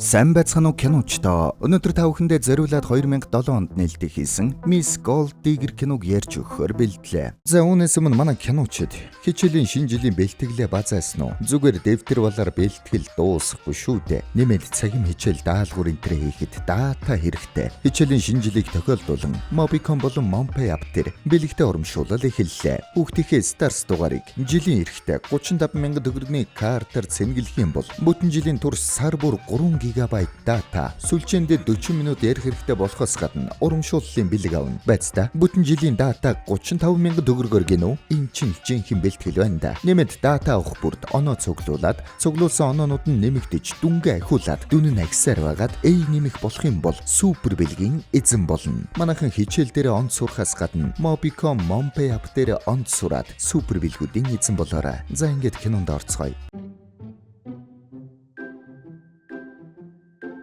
Сайн байцгаана уу киночдоо. Өнөөдөр та бүхэндээ зориулаад 2007 онд нээлттэй хийсэн Miss Gold Digger киног ярьж өгөхөөр бэлдлээ. За үүнээс өмнө манай киночд хичээлийн шинэ жилийн бэлтгэлээ базаасан уу? Зүгээр дэвтэр болоор бэлтгэл дуусахгүй шүү дээ. Нэмээд цагийн хичээл даалгавар энтрээ хийхэд дата хэрэгтэй. Хичээлийн шинэ жилийг тохиолдуулан Mobicom болон Mompay app дээр бэлэгтээ урамшуулал эхэллээ. Хүүхдийнхээ Stars дугаарыг жилийн эрэхтэй 35,000 төгрөгийн картаар цэнгэлэх юм бол бүтэн жилийн турш сар бүр 3 гигабайт дата сүлжээндээ 40 минут ярих хэрэгтэй болохоос гадна урамшууллын бэлэг авна. Байцтай бүтэн жилийн дата 35,000 төгрөгөөр гинөө. Энд чинь жинхэнэ бэлтгэл байна да. Нэмээд дата авах бүрд оноо цуглуулад цуглуулсан оноонууд нь нэмэгдэж дүнгээ ахиулаад дүн нь агсаар байгаад нэмэх болох юм бол супер бэлгийн эзэн болно. Манайхан хичээл дээр онц сурахаас гадна Mobicom Mompay app дээр онц сураад супер бэлгүүдийн эзэн болоорой. За ингээд кинонд орцгоё.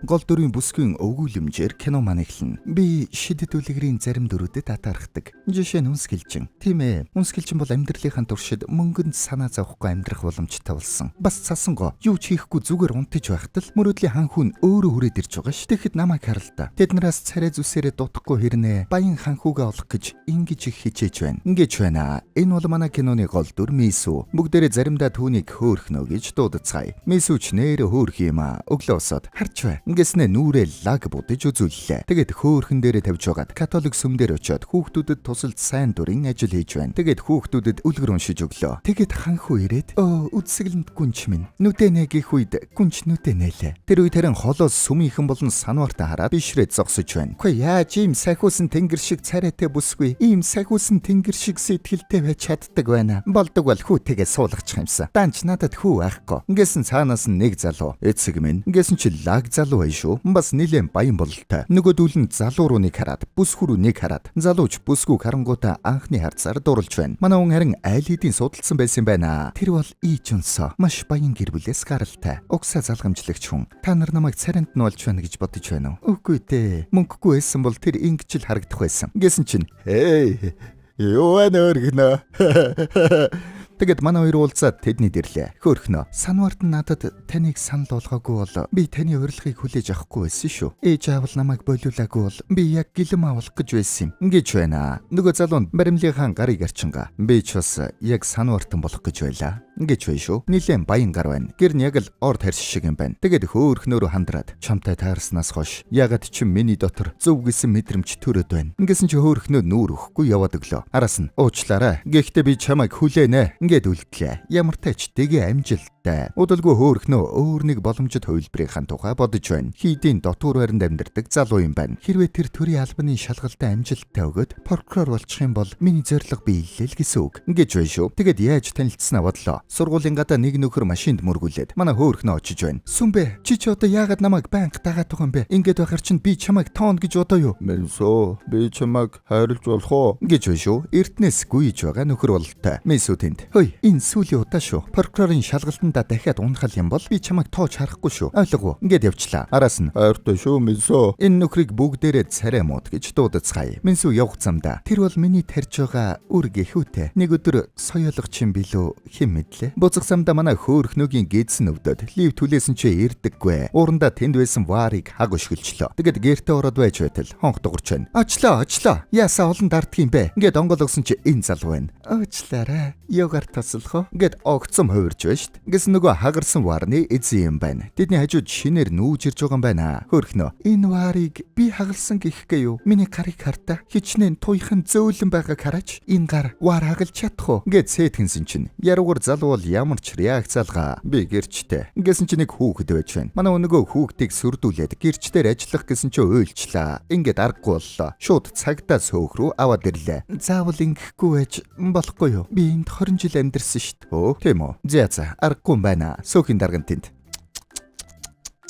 Гол дүрийн бүсгүй өгүүлэмжээр кино маань эхэлнэ. Би шидэт үлгэрийн зарим дүрүүдэд татаархдаг. Жишээ нь үнсгэлжин. Тийм ээ. Үнсгэлжин бол амьдралынхаа туршид мөнгөнд санаа зовхгүй амьдрах боломжтой болсон. Бас цасанго юу ч хийхгүй зүгээр унтаж байхад л мөрөөдлийн хан хүн өөрөө хүрээд ирж байгаа ш. Тэгэхэд намайг харалта. Тэднээс царай зүсээрээ дутахгүй хэрнээ баян хан хүүгээ олох гэж ингэж их хичээж байна. Ингэж байна. Энэ бол манай киноны гол дүр Мисү. Бүгдээрээ заримдаа түүнийг хөөхнө гэж дуудацгаая. Мисүч нэрэ хөөх юм а. Өглөө усаад харч бай. Гэснээ нүрээ лаг будаж үзүүллээ. Тэгээд хөөхөн дээрээ тавьж байгаад католик сүмдэр очиод хүүхдүүдэд тусалж сайн дурын ажил хийж байна. Тэгээд хүүхдүүдэд үлгэр уншиж өглөө. Тэгээд ханхуу ирээд үдсгэлэнд гүнч минь нүдэ нээх үед гүнч нүдэ нээлээ. Тэр үед харин холоос сүмийнхэн болон санвартаа хараад бишрээд зогсож байна. Үгүй яаж ийм сайхуусан тэнгэр шиг царайтай бүсгүй ийм сайхуусан тэнгэр шиг сэтгэлтэй байж чаддаг байна. Болдог бол хүүтэйгээ суулгачих юмсан. Данч надад хүү байхгүй. Ингэсэн цаанаас нь нэг залуу эцэг минь. Ингэсэн чи лаг залуу шүү. Бас нилээн баян бололтой. Нөгөөдүүл нь залуу руу нэг хараад, бүсгүй рүү нэг хараад, залууч бүсгүйг харангуйтаа анхны харцаар дурлж байна. Манай хүн харин айл хэдийн судалсан байсан байна. Тэр бол Ичүнсо. Маш баян гэр бүлээс гаралтай. Угсаа залгамжлагч хүн. Та нар намайг царинт нь олж байна гэж бодож байна уу? Үгүй дээ. Мөнгөгүй байсан бол тэр ингэж л харагдах байсан. Гэсэн чинь юу нөргөнө. Тэгээд манай хоёр уулзаад тэдний дэрлээ. Хөөхнө. Санварт нь надад таныг санал болгоогүй бол би таны урилгыг хүлээж авахгүй байсан шүү. Ээж аавал намайг болиулаагүй бол би яг гэлэм авах гэж байсан юм. Ингэж байна. Нөгөө залуунд баримлынхаа гарыг арчингаа. Би ч бас яг санвартан болох гэж байлаа. Ингэж бай шүү. Нилээн баян гар байна. Гэр нь яг л орд харьс шиг юм байна. Тэгээд хөөхнөөрөө хандраад чамтай таарснаас хойш ягаад ч миний дотор зөв гэсэн мэдрэмж төрөөд байна. Ингэсэн чи хөөхнөө нүүр өгөхгүй яваад өглөө. Араас нь уучлаарай. Гэхдээ би чамайг хүлээнэ. Ингээд үлдлээ. Ямар тач дэгээ амжилттай. Удалгүй хөөхнөө өөр нэг боломжит хувилбарынхаа тухай бодож байна. Хийдийн дотуур байранд амьдардаг залуу юм байна. Хэрвээ тэр төрийн албаны шалгалтаа амжилттай өгөөд прокурор болчих юм бол миний зорилго биелэл гэсэн үг. Ингэж байна шүү. Тэгэд яаж танилцсанаа бодлоо. Сургуулийн гадаа нэг нөхөр машинд мөргүүлээд манай хөөхнөө очиж байна. Сүмбэ чи одоо яагаад намайг банк дагаад байгаа юм бэ? Ингээд байхаар чинь би чамайг тоон гэж бодоо юу? Мэнсо би чамайг хайрлж болох уу? Гэж байна шүү. Эртнээс гүйж байгаа нөхөр бололтой. Мэнсо тэнд. Энэ сүүлийн удаа шүү. Прокурорын шалгалтандаа дахиад унахал юм бол би чамайг тоож харахгүй шүү. Ойлгов уу? Ингээд явчлаа. Араас нь ойртой шүү Мэнсо. Энэ нөхрийг бүгдээрээ царай мууд гэж дуудацгаая. Мэнсо явах замдаа тэр бол миний тарж байгаа үр гэхүүтэй. Нэг өдөр соёолгоч юм билүү хэм мэдлээ. Буцах замдаа манай хөөхнөөгийн гидсэн өвдөд лив түлээсэн чи ирдэггүй. Уурандаа тэнд байсан варыг хаг өшгөлчлөө. Тэгэд гэртээ ороод байж байтал хонх дуурч байна. Очлоо. Яасаа олон дарддаг юм бэ? Ингээд онгойлгосон чи энэ залуу байна. Уучлаарай. Йогар таслах уу? Гэт огцом хувирж байна штт. Гэс нөгөө хагарсан варны эзэн юм байна. Тэдний хажууд шинээр нүүж ирж байгаа юм байна. Хөөхнөө. Энэ варыг би хагалсан гэхгээ юу? Миний гарыг хартаа. Хичнээн туйхан зөөлөн байгааг хараач. Энэ гар вар хагалж чадах уу? Гэт сэтгэнсэн чинь. Яруугаар залуу бол ямар ч реакц алгаа. Би гэрчтэй. Гэсэн чинь нэг хүүхэд байж байна. Манай нөгөө хүүхдийг сүрдүүлээд гэрчдэр ажиллах гэсэн чинь уйлчлаа. Ингээд аргагүй боллоо. Шууд цагтаа сөөх рүү аваад ирлээ. Заавал ингэхгүй байж болохгүй юу? Би энд 20 жил амьдэрсэн штт. Тийм үү? За аргагүй юм байна. Сөөхийн дарган тэнд.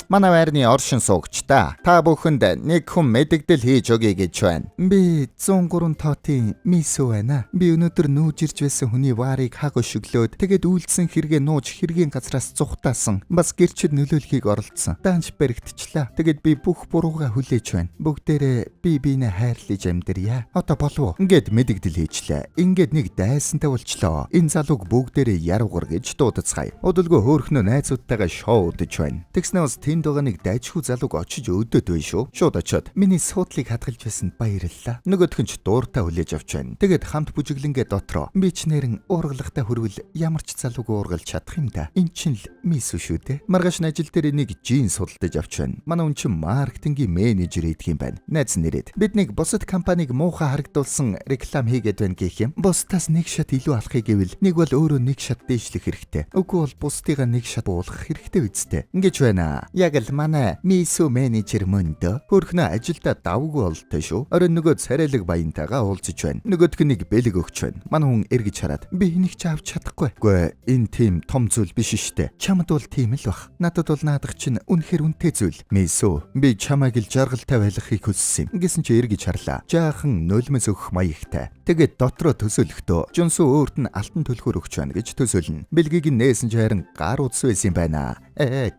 Манай байрны оршин суугч та бүхэнд нэг хүн мэдэгдэл хийж өгье гэж байна. Би 103 тоотын Мисү байна. Би өнөөдөр нүүж ирж байсан хүний варыг хаг өшөглөөд тэгээд үйлдсэн хэрэгээ нууж хэргийн газраас зүхтаасан. Бас гэрчид нөлөөлөхийг оролдсон. Данч баригдчихлаа. Тэгээд би бүх буруугаа хүлээж байна. Бүгдээрээ би биенээ хайрлаж амьдрья. Одоо болов уу? Ингээд мэдэгдэл хийчлээ. Ингээд нэг дайсантай болчлоо. Энэ залууг бүгдээрээ яруугар гэж дуудацгаая. Удалгүй хөөхнөө найзуудтайгаа шоу удаж байна. Тэгснээс энд байгаа нэг дайчгүй залууг очиж өдөөд байна шүү. Шууд очиод миний суудлыг хадгалж байсан баярлалаа. Нөгөөх нь ч дууртаа хүлээж авч байна. Тэгээд хамт бүжиглэнгээ дотроо би ч нэрэн уургалагтай хүрвэл ямар ч залууг уургалж чадах юм да. Энд чинь л мисүү шүү дээ. Маргааш нь ажил дээр нэг жин судалдаж авч байна. Манай хүн чинь маркетингийн менежер идэх юм байна. Найз нэрээд биднийг бусад компаниг муухай харагдуулсан реклам хийгээд байна гэх юм. Бусдаас нэг шат илүү алахыг гэвэл нэг бол өөрөө нэг шат дээшлэх хэрэгтэй. Үгүй бол бусдыгаа нэг шат буулгах хэрэгтэй үсттэй. Ингэж байна. Яг л манай мисүү менежер мөндө хөрхнө ажилдаа давгүй болтой шүү. Оройн нөгөө царайлаг баянтайгаа уулзаж байна. Нөгөөдг нэг бэлэг өгч байна. Манай хүн эргэж хараад би энийг ч авч чадахгүй. Үгүй энэ тийм том зүйл биш штэ. Чамд бол тийм л бах. Надад бол наадах чинь үнэхэр үнэтэй зүйл. Мисүү би чамайг л жаргалтай байлгахыг хүссэн юм. Гэсэн чи эргэж харлаа. Жаахан нулимс өгөх маягтай. Тэгээд дотроо төсөөлөхдөө Жунсуу өөрт нь алтан төлхөөр өгч байна гэж төсөөлнө. Бэлгийг нь нээсэн ч харин гар утас байсан юм байна.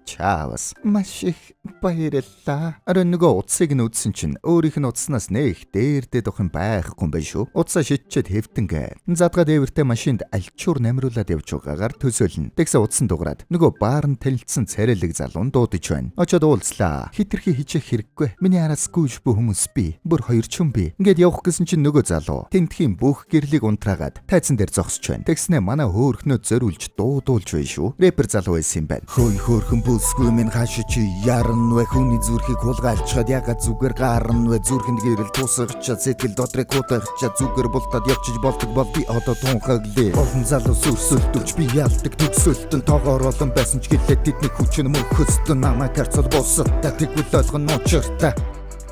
Чаавас маш их баярлалаа. Оройн нөгөө утсыг нь үзсэн чинь өөрийнх нь утаснаас нэх дээрдээ дох юм байхгүй юм байна шүү. Утсаа шидчихэд хэвтэнгээ. Задгаа дээвэртэй машинд альчуур намруулад явж байгаагаар төсөөлнө. Тэгсээ утсан дуграад нөгөө баар нь танилцсан царайлаг залуу дуудаж байна. Очоод уулзлаа. Хитрхи хичээх хэрэггүй. Миний араас гүйж буй хүмүүс би. Бүр хоёр ч юм би. Ингээд явах гэсэн чинь нөгөө залуу тентхийн бүх гэрлийг унтраагаад тайзан дээр зогсож байна. Тэгснэ манай хөөхнөө зориулж дуудуулж байна шүү. Рэпер залуу байсан юм байна. Хөөхөн бүсгүй минь хааш чи яран вэ хүний зүрхийг хулгайлчаад ягаад зүгээр гарна вэ зүрхэнд гэрэл тусагчаа сэтгэл дотрыг хутагчаа зүгээр бултаад явчих болдог бол би одоо тунхаглээ. Олон залуу сүрсөлдөвч би ялдаг төгсөлтөн тоогоор олон байсан ч гэлээ тэдний хүчин мөхөстөн намайг харцал бусадтай тэгвэл ойлгоно учиртай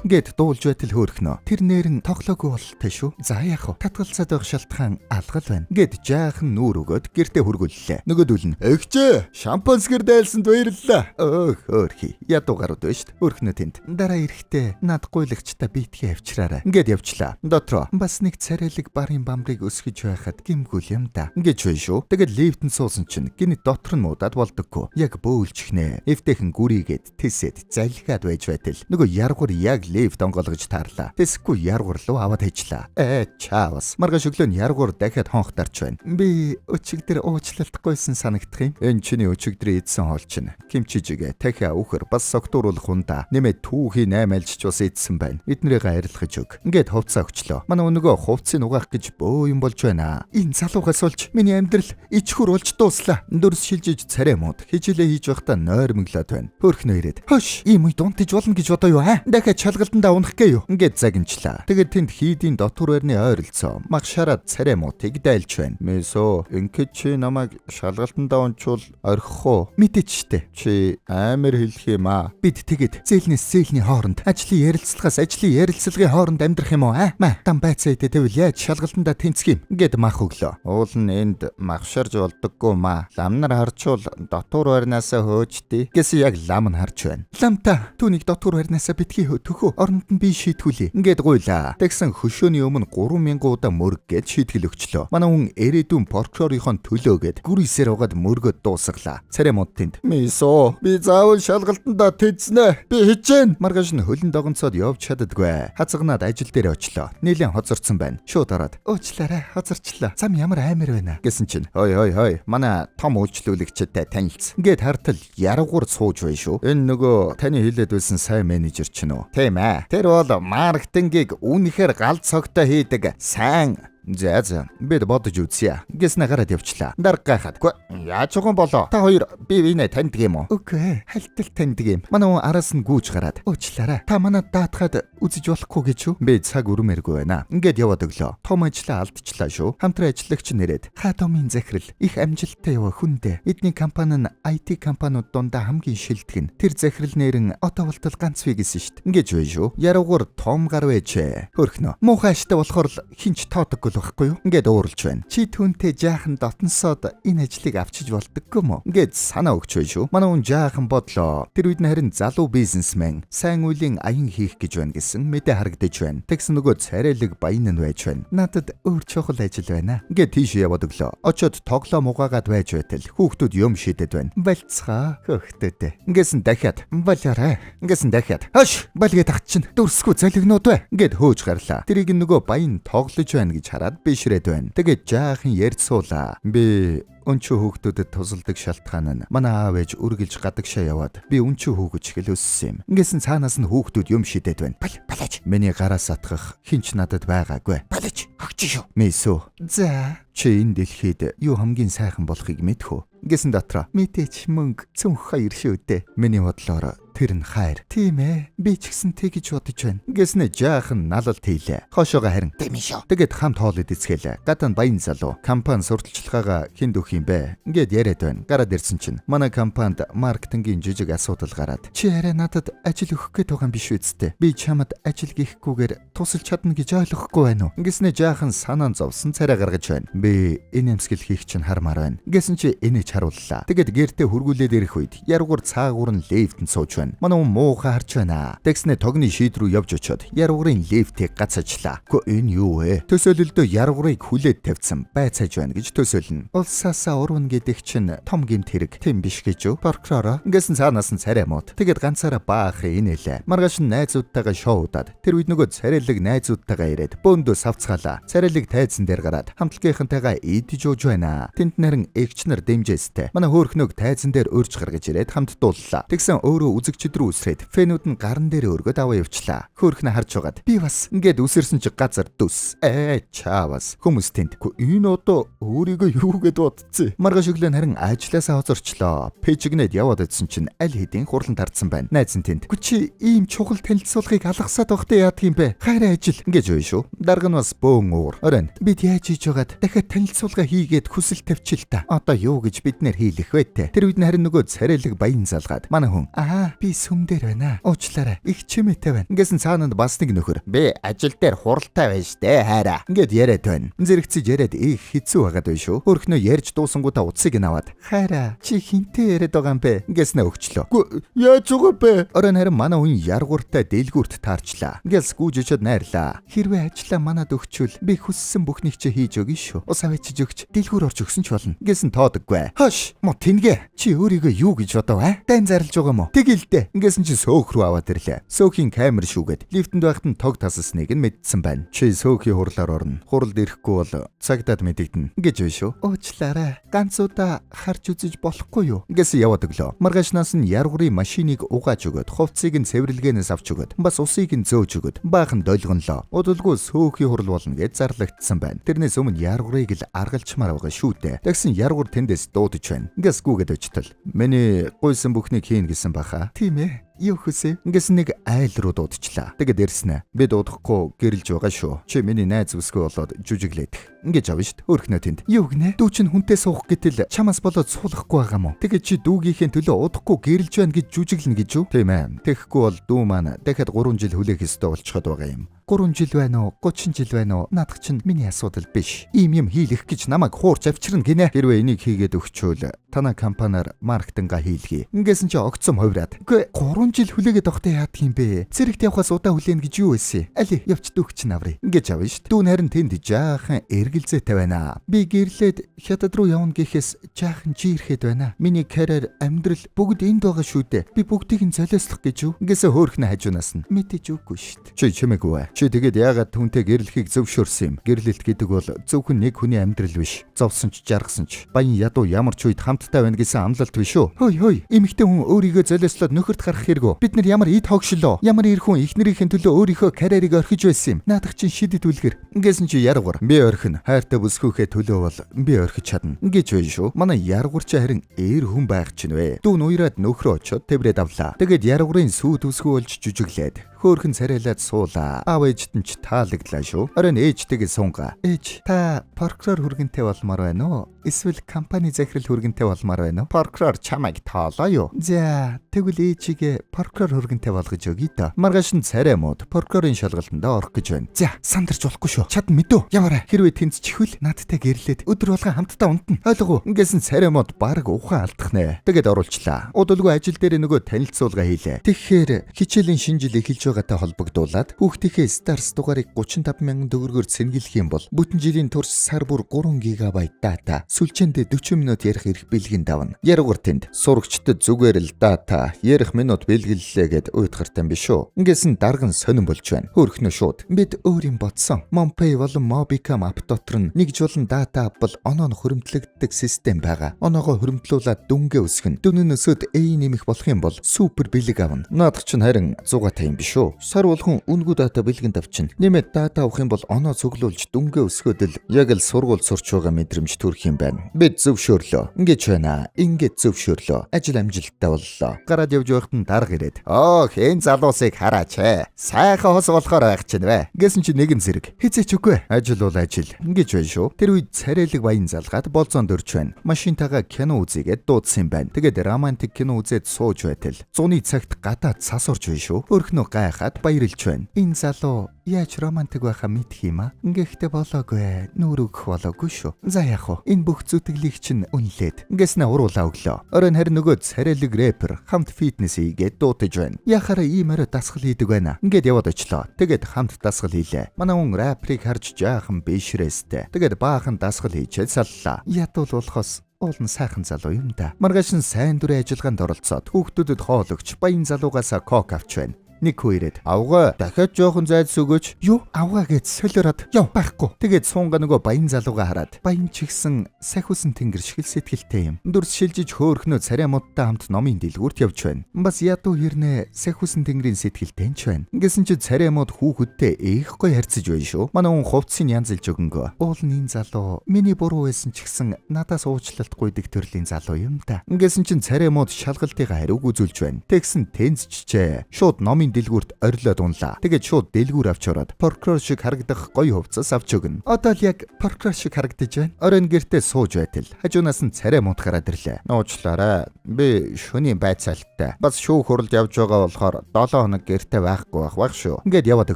гэд дуулж байтал хөөхнө. Тэр нэрэн тоглоогүй болтой шүү. За яах вэ? Татгалцаад байх шалтгаан алгал байна. Гэд жаахан нүүр өгөөд гэртээ хөргөллөө. Нөгөөдөл нь "Эгчээ, шампанскэр дайлсанд баярлалаа." Хөөхи. Ядуу гарууд байна шүү. Хөөхнө тэнд. Дараа ирэхдээ над гуйлагчтай битгий авчраарай. Гэд явчлаа. Дотроо бас нэг царайлаг барын бамрыг өсгөж байхад гимгүүл юм да. Гэж байна шүү. Тэгээд лифтэнд суусан чинь гинэ дотор нь муудаад болдоггүй. Яг бөөлчихнэ. Эвтэйхэн гүрийгээд тэсэд залхиад байж байтал нөгөө яргуур яг лифт онгоолгож таарлаа. Тэсэхгүй яргуур руу аваад хайчлаа. Чаавас. Маргааш өглөө нь яргуур дахиад хонхтарч байна. Би өчигдөр уучлалтгүйсэн санагдах юм. Энэ чиний өчигдрийн идсэн хоол чинь кимчижигээ дахиа үхэр бас согтууруулах хундаа нэмээд түүхийн 8 альжч ус идсэн байна. Эднэрийгээ арилгаж өг. Ингээд хувцас өгчлөө. Манай өнөөгөө хувцсыг угаах гэж бөө юм болж байна. Энэ залуугаас олж миний амьдрал ичхүр болж дууслаа. Дөрс шилжиж царай мууд хижилээ хийж байхдаа нойрмоглоод байна. Хөөхнө ирээд "Хөш, ийм үед унтаж болно гэж бодоо юу аа? Дахиад шалгалтандаа унах гээ юу?" Ингээд загинчлаа. Тэгээд тэнд хийдийн дотор байрны ойролцоо магшаараад царай муутыг дайлж байна. "Мисөө, ингээд чи намайг шалгалтандаа унчвал орхих уу?" "Мэдээч штэ. Чи амар хэлэх юм аа. Бид тэгээд зээлнээс зээлний хооронд ажлын ярилцлагаас ажлын ярилцлагын хооронд амьдрах юм уу аа? Маа, там байцаа идэ тэгвэл яаж шалгалтандаа тэнцэх юм?" Гэд мах өглөө. "Уул нь энд магшарж болдоггүй маа. Лам нар харчвал дотор байрнаасаа хөөждээ." Гэсэн яг лам нь харж байна. "Ламта, түүнийг дотор байрнаасаа битгий төхөө оронд нь би шийтгүүлээ." Ингээд гуйлаа. Тэгсэн хөшөөний өмнө 3000 удаа мөрг гэж шийтгэл өгчлөө. Манай хүн эрээдүйн прокурорынхон төлөөгээд гүрийсээр угаад мөргөд дуусглаа. Царай мод тэнд. "Мисөө, би заавал шалгалтандаа тэнцнэ. Би хичээн." Маргааш нь хөлн догонцоод явж чаддаггүй. Хацагнаад ажил дээр очлоо. Нилээн хоцорсон байна. Шууд ороод "Уучлаарай, хоцорчлоо. Зам ямар амар байна." Гэсэн чинь хой. Манай том үйлчлүүлэгчтэй танилцсан. Ингээд хартал яргуур сууж бай шүү. "Энэ нөгөө таны хэлээд байсан сайн менежер ч нөө." "Тийм ээ. Тэр бол маркетингийг үнэхээр галт цогтой хийдэг сайн." За бид бодож үзье. Гэснэ гараад явчлаа. Дарга гайхадгүй. "Яаж чуган болоо? Та хоёр бие биенээ таньдаг юм уу?" "Үгүй, хальтал таньдаг юм." Манай хүн араас нь гүйж гараад "Уучлаарай. Та манад даатгаад үзэж болохгүй гэж юу?" "Би цаг өрмээргүй байна." Ингээд яваад өглөө. Том ажлаа алдчихлаа шүү. Хамтран ажиллагч нэрээд "Хатомын захирал их амжилттай яваа хүндээ. Эдний компани нь IT компаниуд дундаа хамгийн шилдэг нь. Тэр захирал нэрэн одоо болтол ганц вэ гэсэн штт." Ингээд бай шүү. Яруугаар том гар байжээ. Хөөхнө. Муухай аштай болохоор л хинч тоодоггүй байхгүй юу? Ингээд ууралж байна. "Чи түүнтэй жаахан дотносоод энэ ажлыг авчиж болдоггүй мó?" Ингээд санаа өгч бай шүү. Манай хүн жаахан бодлоо. Тэр үед нь харин залуу бизнесмен сайн үеийн аян хийх гэж байна гэсэн мэдээ харагдаж байна. Тэгсэн нөгөө царайлаг баян нь байж байна. "Надад өөр чухал ажил байна." Ингээд тийш яваад өглөө. Очоод тоглоом угаагаад байж байтал хүүхдүүд юм шидэд байна. "Болцгоо хөөхтөдөө." Ингээсэн дахиад "Болоорой." Ингээсэн дахиад "Хош, балгээ тагч чинь дөрсгүй золигнууд бай." Ингээд хөөж гарлаа. Тэрийг нөгөө баян тоглож байна гэж хараад бишрээд байна. Тэгээд жаахан ярьж суулаа. "Би Өнчөө хүүхдүүдэд тусалдаг шалтгаан нь манай аав ээж үргэлж гадагшаа яваад би өнчөө хүүгэж хэл өссөн юм. Ингэсэн цаанаас нь хүүхдүүд юм шидэд байна. Балаж. Миний гараас атгах хинч надад байгаагүй. Балаж. Хагч шүү. Месөө. За чи энэ дэлхийд юу хамгийн сайхан болохыг мэдхүү. Гэсэн дотроо мэдээч мөнгө цүнх хоёр шүү дээ. Миний бодлоор тэр нь хайр. Тийм ээ. Би ч гэсэн тэгж бодож байна. Гэснэ жаахан налалт хийлээ. Хошоогоо харин тийм шүү. Тэгээд хамт хоолод эцгэлээ. Гадаа баян залуу. Компани сурталчилгаагаа хинд өгөх юм бэ? Ингээд яриад байна. Гараад ирсэн чинь манай компанид маркетингийн жижиг асуудал гараад. Чи арай надад ажил өгөх гээд байгаа юм биш үсттэй. Би чамд ажил гихгүйгээр тусалж чадна гэж ойлгохгүй байна уу? Гэснэ жаахан санаан зовсон царай гаргаж байна. Би энэ эмсгэл хийх чинь хармаар байна. Гэсэн чи энэч харууллаа. Тэгээд гэртээ хургуулээд ирэх үед яруугаар цаагуур нь лифтэнд сууж байна. Манай муухай харж байна. Тэгснэ тогны шийд рүү явж очиод яруугарын лифтийг гацаачлаа. Гү энэ юу вэ? Төсөөлөлдөө яруугарыг хүлээд тавьсан байцааж байна гэж төсөөлнө. Улсаасаа урвна гэдэг чинь том гэмт хэрэг. Тэм биш гэж юу? Прокурор гэсэн цаанаас нь царай мод. Тэгээд ганцаараа баах инээлээ. Маргааш нь найзуудтайгаа шоудаад тэр үед нөгөө царайлаг найзуудтайгаа ирээд бөөндөө савцгаалаа. Царайлаг тайзан дээр гараад хамтлагийнхантайгаа идэж ууж байна. Тэнд нарийн эгч нар дэмжээстэй. Манай хөөхнөөг тайзан дээр өрж гаргаж ирээд хамт дууллаа. Тэгсэн өөрөө үзэгчд рүү үсрээд фэнүүд нь гарн дээр өргөд аваа явчлаа. Хөөхнө харж байгаад би бас ингээд үсэрсэн чи газар дүс. Чаавас хүмүүс тэнтгүй энэ одоо өөрийгөө юу гэд бодцээ. Маргааш өглөө харин ажилласаа хоцорчлоо. Пэжигнэд яваад идсэн чинь аль хэдийн хурлан тардсан байна. Найз нь тэнд. Чи ийм чухал танилцуулгыг алгасаад байхдаа яадаг юм бэ? Хайраа ажил ингэж байна шүү. Дарга нь бас бөөн уур. Оройн бид яаж хийж байгаад дахиад танилцуулга хийгээд хүсэл тавьчих л та. Одоо юу гэж бид нэр хийлэх вэ те? Тэр үед нь харин нөгөө царайлаг баян залгаад манай хүн би сүмдэр байна. Уучлаарай. Их чимээтэй байна. Ингэсэн цаананд бас нэг нөхөр. Би ажил дээр хуралтай байна штэ хайраа. Ингээд яриад байна. Зэрэгцэж яриад их хэцүү байгаад байна шүү. Хөрхнөө ярьж дуусангуудаа утсыг нь аваад хайраа чи хинтээ яриад байгаа юм бэ? Ингэснэ өгчлөө. Яаж байгаа бэ? Оройн харин манай хүн яргууртай дэлгүүрт таарчлаа. Ингээл гүүж очиод найрлаа. Хэрвээ ажиллаа манад өгчүүл би хүссэн бүхнийг чи хийж өгнө шүү. Ус авчиж өгч дэлгүүр орж өгсөн ч болно. Ингэсэн тоодоггүй. Хош мо тэнгэ. Чи өөрийгөө юу гэж бодов аа? Дайн зарлж байгаа юм уу? Тэгэлдэ. Ингэсэн чи сөөх рүү аваад ирлээ. Сөөхийн камер шүүгээд лифтэнд байхад нь тог тасалсныг нь мэдсэн байна. Чи сөөхийн хурлаар орно. Хуралд ирэхгүй бол цагтаад мэдэгдэнэ. Ингэж байна шүү. Уучлаарай. Ганц удаа харж үзэж болохгүй юу? Ингэсэн яваад өглөө. Маргаашнаас нь яргуурын машиныг угааж өгöd, хувцсыг нь цэвэрлэгээнээс авч өгöd, бас усыг нь зөөж өгöd, баахан долгонлоо. Удалгүй сөөхийн хурал болно гэж зарлагдсан байна. Тэрнээс өмнө яргуурыг л аргалчмаар байгаа шүү дээ. Тэгсэн яргуур тэндээс дуудаж байна. Ингээс гүгээд очтол. Миний гуйсан бүхнийг хийн гэсэн баха. Тийм ээ. Юу хүсэ? Ингээс нэг айл руу дуудчихлаа. Тэгээд ирснэ. Би дуудахгүй гэрэлж байгаа шүү. Чи миний найз үсгүй болоод жүжиглээд. Ингэж авна шүү. Өөрхнөө тэнд. Юу гинэ? Дүү чинь хүнтэй суух гэтэл чамаас болоод суулгахгүй байгаа мó. Тэгээд чи дүүгийнхээ төлөө удахгүй гэрэлж байна гэж жүжиглэнэ гэж юу? Тийм ээ. Тэгэхгүй бол дүү маань дахиад 3 жил хүлээх ёстой болчиход байгаа юм. 3 жил байна уу? 30 жил байна уу? Наадах чинь миний асуудал биш. Ийм юм хийлэх гэж намайг хуурч авчирна гинэ. Хэрвээ энийг хийгээд өгчөөл танай компаниар маркетинга хийлгэе. Ингэсэн чи огцом хувраад. Үгүй 3 жил хүлээгээд авахтаа яадаг юм бэ? Цэрэгт явахаас удаа хүлээнэ гэж юу байсан? Али явч дүүх чинь аврыг. Ингэж авна шүү. Дүүн харин тэнд жаахан эргэлзээтэй байна. Би гэрлээд хятад руу явна гэхээс жаахан жирэхэд байна. Миний карьер, амьдрал бүгд энд байгаа шүү дээ. Би бүгдийг нь золиослох гэж юу? Ингэсэн хөөхнө хажуунаас нь мэдээж үгүй шүү. Чи чимээгүй. Чи тэгээд яагаад түнтэй гэрлэхийг зөвшөөрсөн юм? Гэрлэлт гэдэг бол зөвхөн нэг хүний амьдрал биш. Зовсон ч жаргасан ч баян ядуу ямар ч үед хамттай байна гэсэн амлалт биш үү? Хөөе. Эмэгтэй хүн өөрийгөө золиослоод нөхөрт гарах хэрэггүй. Бид нар ямар ид хогшлоо. Ямар ир хүн эхнэрийнхээ төлөө өөрийнхөө карьерийг орхиж байсан юм. Наадах чинь шидэд үлгэр. Ингэсэн чи яргуур. Би орхино. Хайртай бүсгүйхээ төлөө бол би орхиж чадна. Ингэж байна шүү. Манай яргуур чи харин ээр хүн байх чинь вэ? Дүүн уяраад нөхрөө очоод тэврээд авлаа. Тэгээд яргуурын сүү төсгөө болж жүжиглээд хөөхн царайлаад суулаа. Аав ээжтэн ч таалагдлаа шүү. Оройн ээжтэйгээ сунгаа. Ээж та прокурор хүргэнтэй болмоор байна уу? Эсвэл компани захирал хүргэнтэй болмоор байна уу? Прокурор чамайг таалаа юу? За тэгвэл ээжигээ прокурор хүргэнтэй болгож өгье доо. Маргааш нь царай мууд прокурорын шалгалтанд орох гэж байна. За сандарч болохгүй шүү. Чадна мэдөө. Яваарай. Хэрвээ тэнд чихвэл надтай гэрлээд өдөр болгон хамтдаа унтна. Ойлгов уу? Ингэсэн царай мууд баг ухаан алдах нэ. Тэгээд оруулчлаа. Удалгүй ажил дээр нөгөө танилцуулга хийлээ. Тэгэхээр хичээлийн шинэ жил эхэлж байгаатай холбогдуулаад хүүхдийнхээ Stars дугаарыг 35,000 төгрөгөөр цэнгэлэх юм бол бүтэн жилийн турш сар бүр 3 ГБ дата сүлжээндээ 40 минут ярих эрх бэлгийн давна. Яруугаар тэнд сурагчдад зүгээр л дата ярих минут бэлгэллээ гэд уйтгартай юм биш үү. Ингэсэн дарган сонирн болж байна. Хөөрхнөө шууд бид өөр юм бодсон. MonPay болон Mobicom ап дотор нь нэгжүүлэн дата авбал оноо хөрөмтлөгддөг систем байгаа. Оноогоо хөрөмтлүүлээд дүнгээ өсгөн. Дүн өсөд нэмэх болох юм бол супер бэлэг авна. Наадах чинь харин 100 та юм биш үү. Сар болгон үнгүй дата бэлгэнд авчин. Нэмээд дата авах юм бол оноо цуглуулж дүнгээ өсгөөд л яг л сургууль сурч байгаа мэдрэмж төрөх юм байна. Бид зөвшөөрлөө. Ингэж байна. Ингэж зөвшөөрлөө. Ажил амжилттай боллоо. Гараад явж байхад нь дарга ирээд хэн залуусыг хараач ээ. Сайхан хос болохоор байх чинь вэ. Гэсэн чи нэгэн зэрэг. Хизээч үгүй. Ажил бол ажил. Ингэж байна шүү. Тэр үед царайлаг баян залгаад болзоонд өрч байна. Машинтайгаа кино үзийгээд дуудсан юм байна. Тэгээд романтик кино үзээд сууж байтал. Зуны цагт гадаад цас орж байна шүү. Өөрхнөө гайхаад баярлж байна. Энэ залуу яаж романтик байхаа мэдх юм аа? Ингэхдээ болоогүй. Нүүр өгөх болоогүй шүү. За яах вэ? Энэ бүх зүтгэлийг чинь үнэлээд. Ингэснэ уруулаа өглөө. Оройн харин нөгөө царайлаг рэпер хамт фитнес хийгээд дуудаж байна. Яхаараа ийм орой дасгал хийдэг байна. Ингээд яваад очлоо. Тэгээд хамт дасгал хийлээ. Манай хүн рэперийг харж жаахан бишрээстэй. Тэгээд баахан дасгал хийчээд саллаа. Ядуул болохоос уул нь сайхан залуу юм да. Маргааш нь сайн дурын ажиллагаанд оролцоод хүүхдүүдэд хоол өгч баян залуугаасаа кок авч байна. Нэг хөөрэд авгаа дахиад жоохон зайд сүгөөч. Юу авгаа гэж солиороод яв байхгүй. Тэгээд суунга нөгөө баян залууга хараад баян чигсэн сахиусан тэнгэр шиг л сэтгэлтэй юм. Дүрс шилжиж хөөрхнөө царай модтай хамт номын дэлгүүрт явж байна. Бас ядуу хэрнээ сахиусан тэнгэрийн сэтгэлтэй ч байна. Ингэсэн чи царай мод хүүхэдтэй ээхгүй харьцаж байна шүү. Манай хүн хувцсыг янзлж өгөнгөө. Уул нь энэ залуу миний буруу байсан ч гэсэн надаас уучлалт гуйдаг төрлийн залуу юм да. Ингэсэн чин царай мод шалгалтыгаа хариуг үзүүлж байна. Тэгсэн тэнцчихжээ. Шууд номын дэлгүүрт орилоод унлаа. Тэгээд шууд дэлгүүр авч ороод прокурор шиг харагдах гоё хувцас авч өгнө. Одоо л яг прокурор шиг харагдаж байна. Оройн гэртээ сууж байтал хажуунаас нь царай мод гараад ирлээ. Нуучлаарай. Би шөнийн байцаалттай. Бас шүүх хурлд явж байгаа болохоор 7 хоног гэртээ байхгүй байх шүү. Ингээд яваад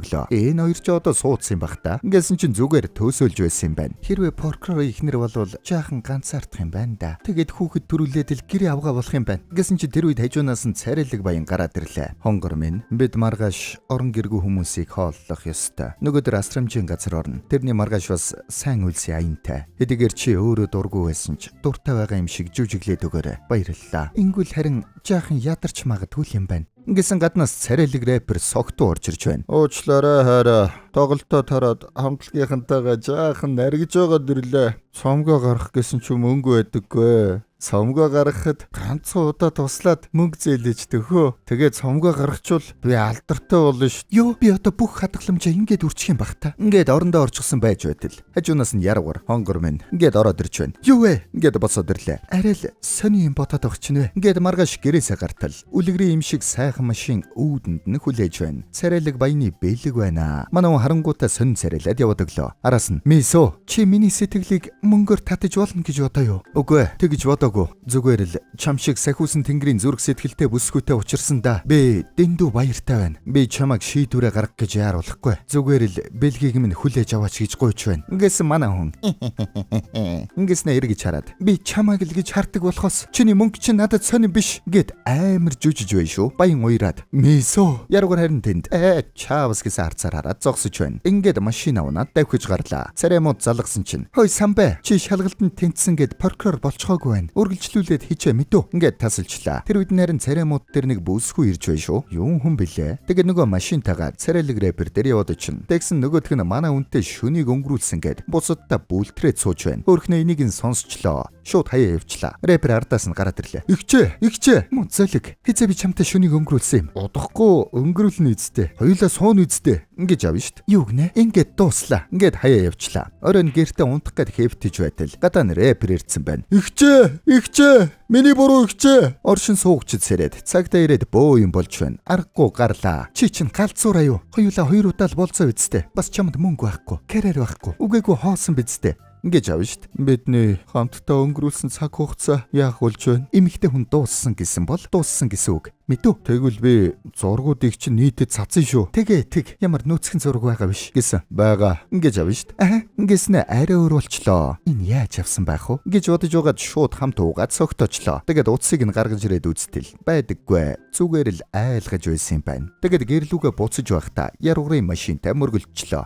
өглөө. Энэ хоёр ч одоо суудсан юм бах та. Ингэсэн чин зүгээр төөсөөлж байсан юм байна. Хэрвээ прокурор ихнэр болвол жаахан ганцаардах юм байна да. Тэгээд хүүхэд төрүүлээд л гэрээ авгаа болох юм байна. Ингэсэн чин тэр үед хажуунаас нь царайлаг баян гараад ирлээ. Хонгор минь бид маргааш орон гэргүй хүмүүсийг хооллох ёстой. Нөгөөдөр асрамжийн газар орно. Тэрний маргааш бас сайн үйлсийн аянтай. Хэдийгээр чи өөрөө дургүй байсан ч дуртай байгаа юм шиг жүжиглээд өгөөрэй. Баярлалаа. Ингүүл харин жаахан ядарч магадгүй юм байна. Ингэсэн гаднаас царайлаг рэпер согтуу орж ирж байна. Уучлаарай хараа. Тоглолтоо тараад хамтлагийнхантайгаа жаахан наргиж байгаа дэрлээ. Цомгоо гарах гэсэн ч мөнгө байдаггүй. Цомгоо гаргахад ганцхан удаа туслаад мөнгө зээлэж төхөө. Тэгээд цомгоо гаргачвал би алдартай болно шүү. Юу би одоо бүх хадгаламжаа ингээд үрчих юм бах та. Ингээд орондоо орчихсан байж байтал. Хажуунаас нь яруугаар хонгор минь ингээд ороод ирж байна. Юу вэ? Ингээд босоод ирлээ. Арай л сони юм бодоод авах чинь вэ? Ингээд маргааш гэрээсээ гартал. Үлгэрийн юм шиг сайхан машин үүдэнд нь хүлээж байна. Царайлаг баяны бэлэг байна. Манай харангуутаа сонин царайлаад яваад өглөө. Араас нь "Мисо, чи миний сэтгэлийг мөнгөөр татаж болно гэж бодоо юу?" "Үгүй, тэгж бодоогүй. Зүгээр л чам шиг сахиусан тэнгэрийн зүрх сэтгэлтэй бүсгүйтэй учирсан да. Би дэндүү баяртай байна. Би чамайг шийдвэрээ гаргах гэж яаруулахгүй. Зүгээр л бэлгийг минь хүлээж аваач гэж гуйж байна." Ингэсэн манай хүн. Ингэснэ эргэж хараад "Би чамайг л гэж хардаг болохоос чиний мөнгө чинь надад сонин биш" гэд амар жүжиж байна шүү. Баян уяраад "Мисо" яруугаар харин тэнд чаавс гэсэн харцаар хараад зогсож байна. Ингээд машин авнаад давхиж гарлаа. Царай мод залгасан чинь "Хой самбай, чи шалгалтанд тэнцсэн гэд прокурор болцохоогүй байна. Үргэлжлүүлээд хийчээ мэдүү." Ингээд тасалчлаа. Тэр үед нэрэн царай мод дээр нэг бүсгүй ирж байна шүү. Юун хүн бэлээ. Тэгээд нөгөө машинтайгаа царайлаг рэпер дээр яваад очин. Тэгсэн нөгөөх нь манай үнтэй шөнийг өнгөрүүлсэн гэд бусадтай бүлтрээд сууж байна. Өөрхнөө энийг нь сонсчлоо. Шууд хаяа явчлаа. Рэпер ардаас нь гараад ирлээ. Игчээ. Мөнцөлөг. Хизээ би чамтай шөнийг өнгөрүүлсэн юм. Удахгүй өнгөрүүлнэ үсттэй. Хоёулаа суун үсттэй. Ингэж авна штт. Юу гинэ? Ингээд дууслаа. Ингээд хаяа явчлаа. Оройн гэртээ унтах гээд хэвтэж байтал гадаа нь рэпер ирдсэн байна. Игчээ. Миний буруу игчээ. Оршин суугчд сэрээд цагтаа ирээд бөө юм болж байна. Аргагүй гарлаа. Чи чинь галзуураа юу? Хоёулаа хоёр удаа л болцоо үсттэй. Бас чамд мөнгө байхгүй. Карьер байхгүй. Үгээгүй хоосон бидтэй. Ингэж авна штт. Бидний хамтдаа өнгөрүүлсэн цаг хугацаа яах болж байна? Эмэгтэй хүн дууссан гэсэн бол дууссан гэсэн үг. Мэдүү. Тэгвэл би зургуудыг чинь нийтэд цацсан шүү. Тэг ямар нөөцгөн зураг байгаа биш гэсэн. Бага. Ингэж авна шүү дээ. Ингэснэ арай өөр болчлоо. Энэ яаж авсан байх вэ? Гэж бодож байгаад шууд хамт уугаад цогтоочлоо. Тэгээд утсыг нь гаргаж ирээд үзтэл байдаггүй. Зүгээр л айлгаж байсан юм байна. Тэгээд гэрлүүгээ буцаж байхдаа яруугрын машинтай мөргөлчлөө.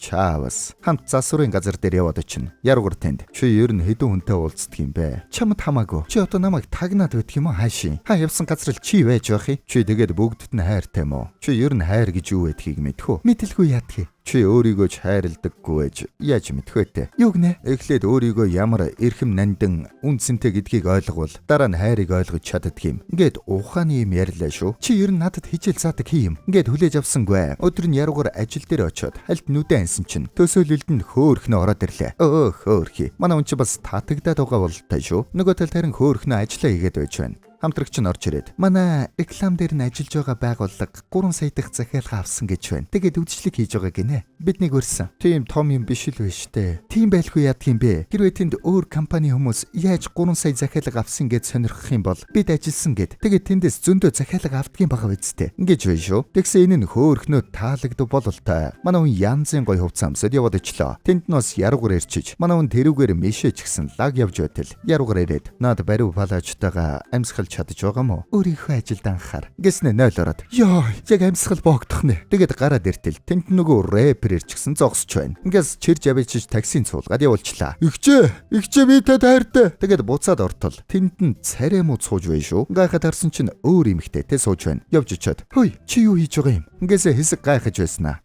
Чаавас. Хамт засварын газар дээр яваад очино. Яруугар танд. Чи ер нь хэдэн хүнтэй уулздаг юм бэ? Чамд хамаагүй. Чи одоо намайг тагнаад байдаг юм уу хаашийн? Явсан газар л чи байж байх юм. Чи тэгээд бүгдд нь хайртай юм уу? Чи ер нь хайр гэж юу байдгийг мэдхүү? Мэдэлгүй яадгийг. Чи өөрийгөө ч хайрладаггүй байж яаж мэдэх вэ те? Юу гинэ? Эхлээд өөрийгөө ямар эрхэм нандин үнцэнтэй гэдгийг ойлговол дараа нь хайрыг ойлгож чаддаг юм. Ингээд ухааны юм ярьлаа шүү. Чи ер нь надад хичээл заадаг юм. Ингээд хүлээж авсангүй. Өдөр нь яруугаар ажил дээр очиод хальт нүдэ ансан чинь төсөөлөлд нь хөөхнө ороод ирлээ. Хөөхи. Манай хүн чи бас татагдаад байгаа бололтой шүү. Нөгөө талд харин хөөхнө ажиллаа хийгээд байж байна. Хамтрагч нь орж ирээд манай реклам дээр нь ажиллаж байгаа байгууллага 3 сая дахь захиалга авсан гэж байна. Тэгээд үдшилэг хийж байгаа гинэ. Биднийг өрсөн. Тийм том юм биш л вэ штэ. Тийм байлгүй яадаг юм бэ? Хэрвээ тэнд өөр компани хүмүүс яаж 3 сая захиалга авсан гэж сонирхох юм бол бид ажилласан гэд. Тэгээд тэндээс зөндөө захиалга авдгийн байгаа үсттэй. Ингэж байна шүү. Тэгсэн энэ нь хөөхнөө таалагдв бололтой. Манай хүн янзын гой хувцас амсад яваад очлоо. Тэнд нь бас яруугаар ирчиж. Манай хүн тэрүүгээр мишэж гисэн лаг явж байтал. Яруугаар ирээд наад бариу палаачтайгаа амьсгал чадж байгаа мó. Өөрийнхөө ажилд анхаар. Гэснэ 0 ороод. Ёо, яг амьсгал боогдох нэ. Тэгээд гараад иртэл тэнд нөгөө рэпер ирчихсэн зогсож байна. Ингээс чирж авчиж таксийн цуулгаад явуулчлаа. Игчээ би та хайртай. Тэгээд буцаад ортол. Тэнд нь царай муу сууж байна шүү. Гайхаад харсан чинь өөр эмэгтэйтэй сууж байна. Явж очиод. Хөөе, чи юу хийж байгаа юм? Ингээс хэсэг гайхаж байснаа.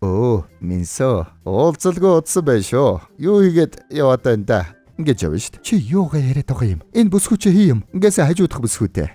Минсо. Уулзалгүй удсан байх шүү. Юу хийгээд яваад байна да? Ингэж явна шүү дээ. Чи юугаа яриад байгаа юм? Энэ бүсгүй чи хий юм. Ингээс хажуудах бүсгүйтэй.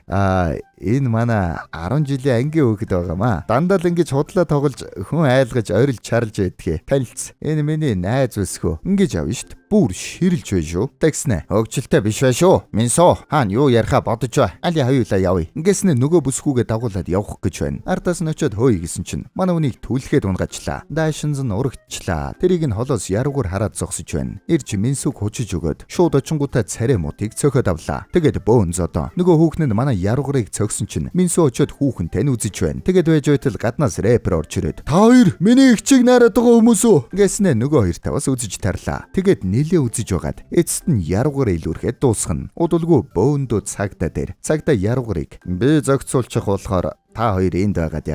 Энэ манай 10 жилийн ангийн хүүхэд байгаамаа. Дандаа л ингэж худлаа тоглож хүн айлгаж ойрлж чарлж байдгийг. Танилц. Энэ миний найз бүсгүй. Ингэж явна шүү дээ. Бүр ширэлж байна шүү. Тэгснэ. Хөгжилтэй биш бай шүү. Минсо. Хаана юу яриха бодож бай. Али хаюулаа явъя. Ингэснэ нөгөө бүсгүйгээ дагуулад явах гэж байна. Ардаас нь очиод хөөе гэсэн чинь манай хүнийг түлхээд унгаачлаа. Даашинз нь урагчлаа. Тэрийг нь холоос яруугаар хараад зогсож байна. Ирж Минсуг хучиж өгөөд шууд очингуудаа царай мутыг цохиод авлаа. Тэгээд бөөн зодоо. Нөгөө хүүхэн нь манай яруугарыг цогсон чинь Минсу очиод хүүхэнтэй нь үзэж байна. Тэгээд байж байтал гаднаас рэпер орж ирээд та хоёр миний эгчийг найраад байгаа хүмүүс үү гэснэ нөгөө хоёр таваас үзэж тарлаа. Тэгээд нилээ үзэж байгаад эцэст нь яруугаар илүүрхэд дуусгана. Удалгүй бөөндөө цагтаа яруугарыг би зогцуулчих болохоор та хоёр энд байгаад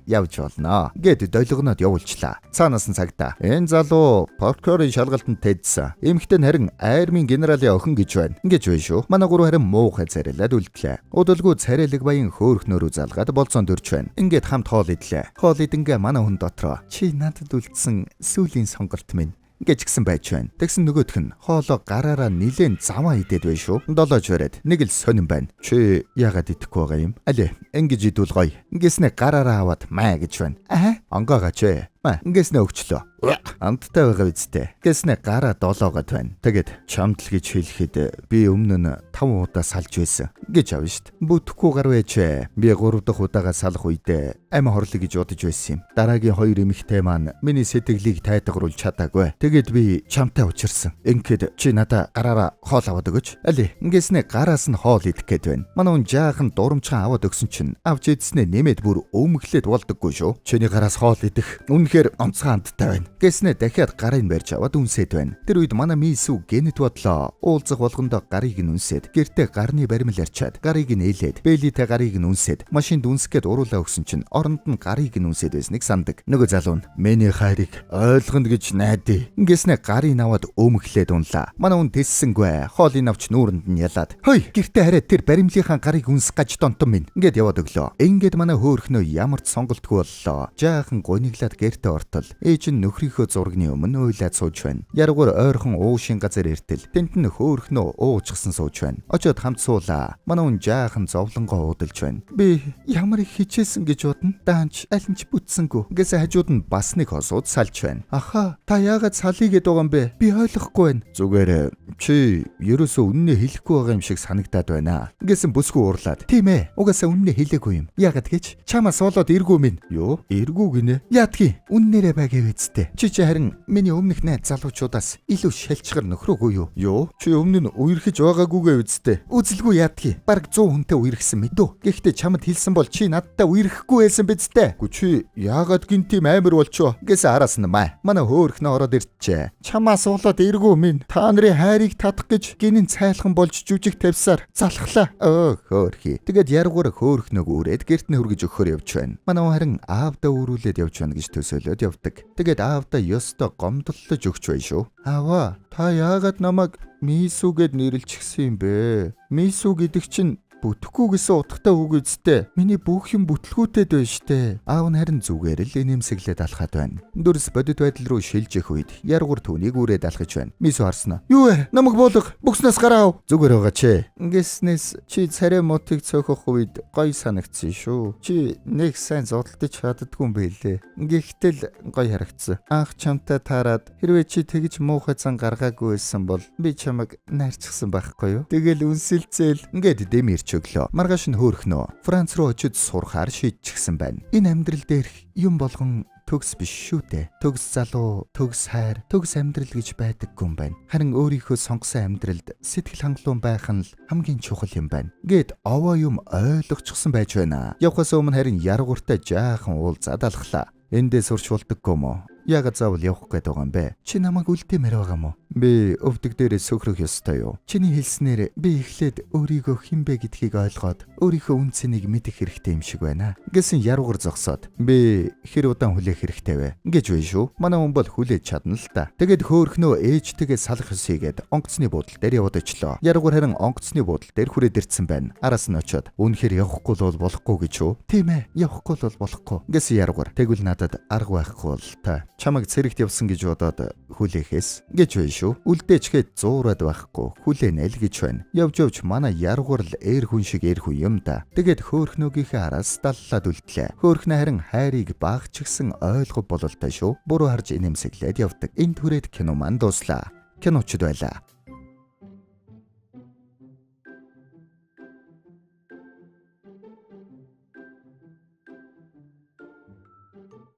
явж болно гэд долгоноод явуулчлаа. Цаанаас нь цагтаа энэ залуу Поркорын шалгалтанд тэдсэн. Эмэгтэй нь харин армийн генералын охин гэж байна. Ингэж байна шүү. Манай гурав харин муухай царайлаад үлдлээ. Удалгүй царайлаг баян хөөхнөөрөө залгаад болцоонд өрж байна. Ингээд хамт хоол идлээ. Хоол идэнгээ манай хүн дотроо чи надад үлдсэн сүүлийн сонголт минь гэж гисэн байж байна. Тэгсэн нөгөөх нь хоолоо гараараа нилээн заваа идээд байна шүү. Долоож бариад нэг л сонирн байна. Чи яагаад идэхгүй байгаа юм? Али, ингэж идвэл гоё. Ингэснэ гараараа аваад маа гэж байна. Онгоогаач ээ. Ингэснэ өгчлөө. Амттай байгаа үсттэй. Гэснэ гараа долоогоод байна. Тэгээд чамд л гэж хэлэхэд би өмнө нь 5 удаа салж байсан гэж авна штт. Бүтэхгүй гар байж. Би 3 дахь удаага салах үедээ амь хорлоо гэж бодож байсан юм. Дараагийн 2 эмэгтэй маань миний сэтгэлийг тайтгаруулж чадаагүй. Тэгээд би чамтай учирсан. Ингээд чи надаа гараараа хоол аваад өгөөч. Али, ингэснэ гараас нь хоол идэх гээд байна. Манай хүн жаахан дурамчхан аваад өгсөн чинь авч идснэ нэмээд бүр өмглээд болдоггүй шүү. Чиний гараас хоол идэх үнэхээр онцгой амттай байна. Гэснэ дахиад гарыг барьж аваад үнсээд байна. Тэр үед манай Мисү гэнэт бодлоо. Уулзах болгондоо гарыг нь үнсээд, гэртээ гарны баримл арчаад, гарыг нь ээлээд, бэлитэй гарыг нь үнсээд, машинд үнсгээд уруулаа өгсөн чинь оронд нь гарыг нь үнсээд байсныг сандаг. Нөгөө залуу нь миний хайрыг ойлгоно гэж найдаа. Гэснэ гарыг аваад өмглээд унлаа. Манай хүн тэссэнгүй. Хоолыг авч нүүрэнд нь ялаад. Хөөе, гэртээ хараад тэр баримлынхаа гарыг үнсэх гаж донтон минь. Ингээд яваад өглөө. Ингээд манай хөөхнөө ямар ч сонголтгүй боллоо. Жаахан гуниглаад гэртээ ортол. Ээж нь нөхрийнхөө зургийн өмнө уйлаад сууж байна. Яруугаар ойрхон уушин газар иртэл тэнд нь хөөхнөө уучгсан сууж байна. Очоод хамт суулаа. Манай хүн жаахан зовлонгоо уудалж байна. Би ямар их хичээсэн гэж бодно. Даанч аль нь ч бүтсэнгүй. Гэсээ хажууд нь бас нэг хосууд салж байна. Аха, та яагаад салъя гэдэг байгаа юм бэ? Би ойлгохгүй байна. Зүгээр чи ерөөсөө үннээ хэлэхгүй байгаа юм шиг санагдаад байна. Гэсэн бүсгүй уурлаад. Тийм ээ. Угаасаа үннээ хэлээгүй юм. Яагаад гэж? Чамаас болоод эргүү минь. Юу? Эргүү гинэ. Яадгийн? үннээрээ байгээ үсттэй. Чи харин миний өмнөх найз залуучуудаас илүү шалчгар нөхрөөгүй юу? Юу? Чи өмнө нь үерхэж байгаагүйгээ үсттэй. Үзэлгүй яадгийг. Бараг 100 хүнтэй үерхсэн мэдүү. Гэхдээ чамд хэлсэн бол чи надтай үерхэхгүй байсан бидтэй. Гү чи яагаад гин тийм амар болчоо? Гэсэн араас нь маа. Манай хөөхнөө ороод ирчээ. Чамаас болоод эргүү минь. Та нарын хайрыг татах гэж гинэн цайлхан болж жүжиг тавьсаар залхлаа. Хөөхий. Тэгээд яргуур хөөхнөөг үрээд гэрт нь хүргэж өгөхөр явж байна. Манай харин аавдаа өрүүлээд явж байна гэж төсөөлөд явдаг. Тэгээд аавдаа ёстой гомдлож өгч бай шүү. Аава, та яагаад намайг Мисү гэд нэрлчихсэн юм бэ? Мисү гэдэг чинь бүтэхгүй гэсэн утгатай үг үсттэй. Миний бүх юм бүтлгүүтэд байна штэ. Аав нь харин зүгээр л инээмсэглээд алхаад байна. Дүрс бодит байдал руу шилжих үед яргуур түүнийг үрээд алхаж байна. Мисү харснаа. Юу вэ? Намайг боолго. Бүкснээс гараа. Зүгээр байгаа чи. Ингэснээс чи царай мотыг цохох үед гоё санагдсан шүү. Чи нэг сайн зодтолдож чаддгүй юм байлээ. Гэхдээ гоё харагдсан. Анх чамтай таарад хэрвээ чи тэгж муухай зан гаргаагүй байсан бол би чамайг найрчихсан байхгүй юу? Тэгэл үнсэлцэл ингээд дэмэр өглөө. Маргааш нь хөөхнөө Франц руу очиж сурахаар шийдчихсэн байна. Энэ амьдрал дээрх юм болгон төгс биш шүү дээ. Төгс залуу, төгс хайр, төгс амьдрал гэж байдаггүй юм байна. Харин өөрийнхөө сонгосон амьдралд сэтгэл хангалуун байх нь л хамгийн чухал юм байна. Гэт овоо юм ойлгочихсон байж байна. Явхаас өмнө харин яргууртай жаахан уулзаад алхлаа. Эндээ сурч болдоггүй мó. Яагаад заавал явах гээд байгаа юм бэ? Чи намайг үлдээмээр байгаа мó? Би өвдөг дээрээ сөхрөх ёстой юу? Чиний хэлснээр би эхлээд өөрийгөө хинбэ гэдгийг ойлгоод өөрийнхөө үн цэнийг мэдэх хэрэгтэй юм шиг байна. Гэсэн яруугар зогсоод би хэр удаан хүлээх хэрэгтэй вэ? Гэж вэ шүү. Манай хүн бол хүлээж чадна л та. Тэгээд хөөхнөө ээжтэйгээ салах ёсыйгээд онгоцны буудлын дээр яваад очлоо. Яруугар харин онгоцны буудлын дээр хүрээд ирсэн байна. Араас нь очоод үнэхээр явахгүй бол болохгүй гэж шүү. Тийм ээ, явахгүй бол болохгүй. Гэсэн яруугар тэгвэл надад арга байхгүй бол та чамайг цэрэгт явсан гэж бодоод хүлээхээс гэж вэ шүү. Үлдээчгээд зуураад байхгүй хүлээнэ л гэж байна. Явж манай яргуур л ээр хүн шиг ээр хүн юм да. Тэгээд хөөхнөөгийнхээ араас даллаад үлдлээ. Хөөхнө харин хайрыг багчгсан ойлгов бололтой шүү. Буруу харж инэмсэглээд явдаг. Энэ түрээд кино маань дуслаа. Киночд байлаа.